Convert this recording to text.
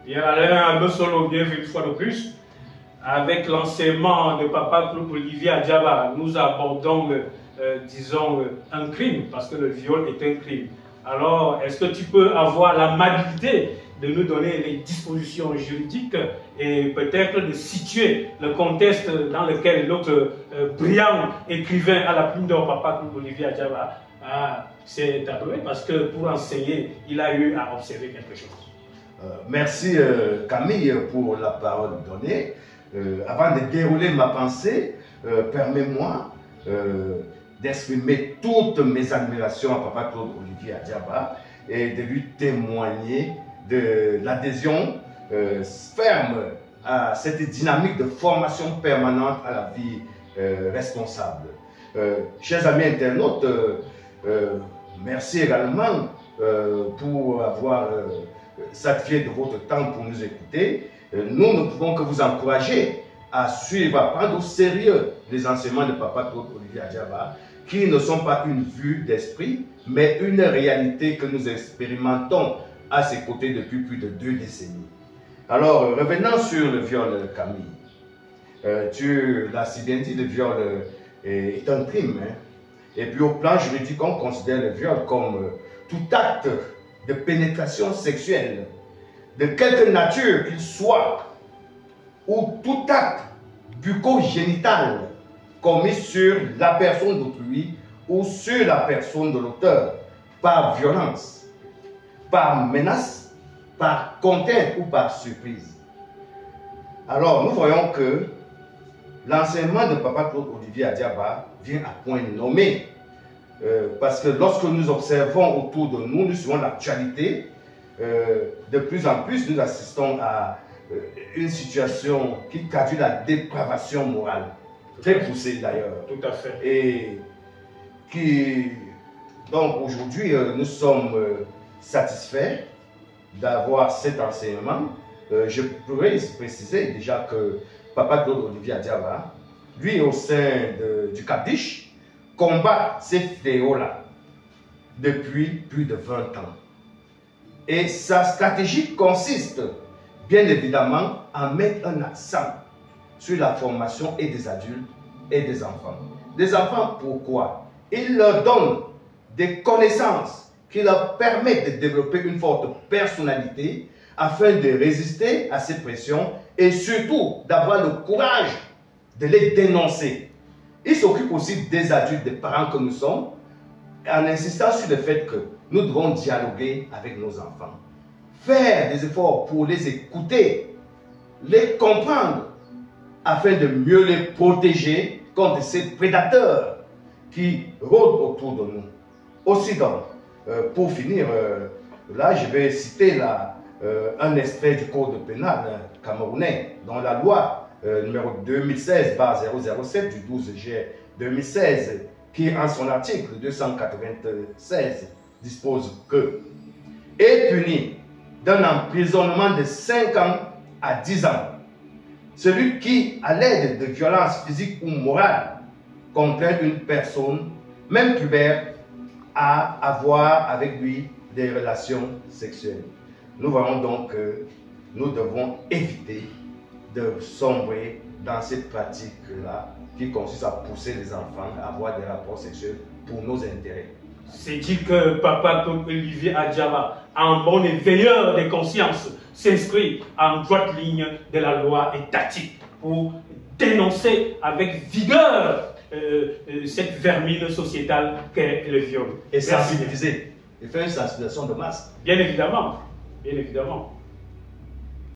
Bien, Alain Abessolo, bienvenue une fois de plus. Avec l'enseignement de Papa Claude Olivier Adjaba, nous abordons, disons, un crime, parce que le viol est un crime. Alors, est-ce que tu peux avoir l'amabilité de nous donner les dispositions juridiques et peut-être de situer le contexte dans lequel notre brillant écrivain à la plume d'or, Papa Claude Olivier Adjaba, s'est appelé, parce que pour enseigner, il a eu à observer quelque chose. Merci Camille pour la parole donnée. Avant de dérouler ma pensée, permets-moi d'exprimer toutes mes admirations à Papa Claude Olivier Adjaba et de lui témoigner de l'adhésion ferme à cette dynamique de formation permanente à la vie responsable. Chers amis internautes, merci également pour avoir sacrifié de votre temps pour nous écouter. Nous ne pouvons que vous encourager à suivre, à prendre au sérieux les enseignements de Papa Claude Olivier Adjaba, qui ne sont pas une vue d'esprit, mais une réalité que nous expérimentons à ses côtés depuis plus de 2 décennies. Alors, revenons sur le viol, Camille. Tu l'as si bien dit, le viol est un crime. Hein? Et puis au plan juridique, on considère le viol comme tout acte de pénétration sexuelle, de quelque nature qu'il soit, ou tout acte bucco-génital commis sur la personne d'autrui ou sur la personne de l'auteur, par violence, par menace, par contrainte ou par surprise. Alors nous voyons que l'enseignement de Papa Claude Olivier Adjaba vient à point nommé. Parce que lorsque nous observons autour de nous, nous suivons l'actualité, de plus en plus nous assistons à une situation qui traduit la dépravation morale, très poussée d'ailleurs. Tout à fait. Et qui, donc aujourd'hui, nous sommes satisfaits d'avoir cet enseignement. Je pourrais préciser déjà que Papa Claude Olivier Adjaba, lui au sein du Kaddish, combat ces fléaux-là depuis plus de 20 ans. Et sa stratégie consiste, bien évidemment, à mettre un accent sur la formation et des adultes et des enfants. Des enfants, pourquoi? Il leur donne des connaissances qui leur permettent de développer une forte personnalité afin de résister à ces pressions et surtout d'avoir le courage de les dénoncer. Il s'occupe aussi des adultes, des parents que nous sommes, en insistant sur le fait que nous devons dialoguer avec nos enfants, faire des efforts pour les écouter, les comprendre, afin de mieux les protéger contre ces prédateurs qui rôdent autour de nous. Aussi donc, pour finir, là je vais citer un extrait du code pénal camerounais, dans la loi numéro 2016-007 du 12 juillet 2016, qui en son article 296 dispose que est puni d'un emprisonnement de 5 ans à 10 ans celui qui, à l'aide de violences physiques ou morales, contraint une personne, même pubère, à avoir avec lui des relations sexuelles. Nous voyons donc que nous devons éviter de sombrer dans cette pratique-là qui consiste à pousser les enfants à avoir des rapports sexuels pour nos intérêts. C'est dit que Papa Claude Olivier Adjaba, en bon éveilleur des consciences, s'inscrit en droite ligne de la loi étatique pour dénoncer avec vigueur cette vermine sociétale qu'est le viol. Et sensibiliser, et faire une sensibilisation de masse. Bien évidemment, bien évidemment.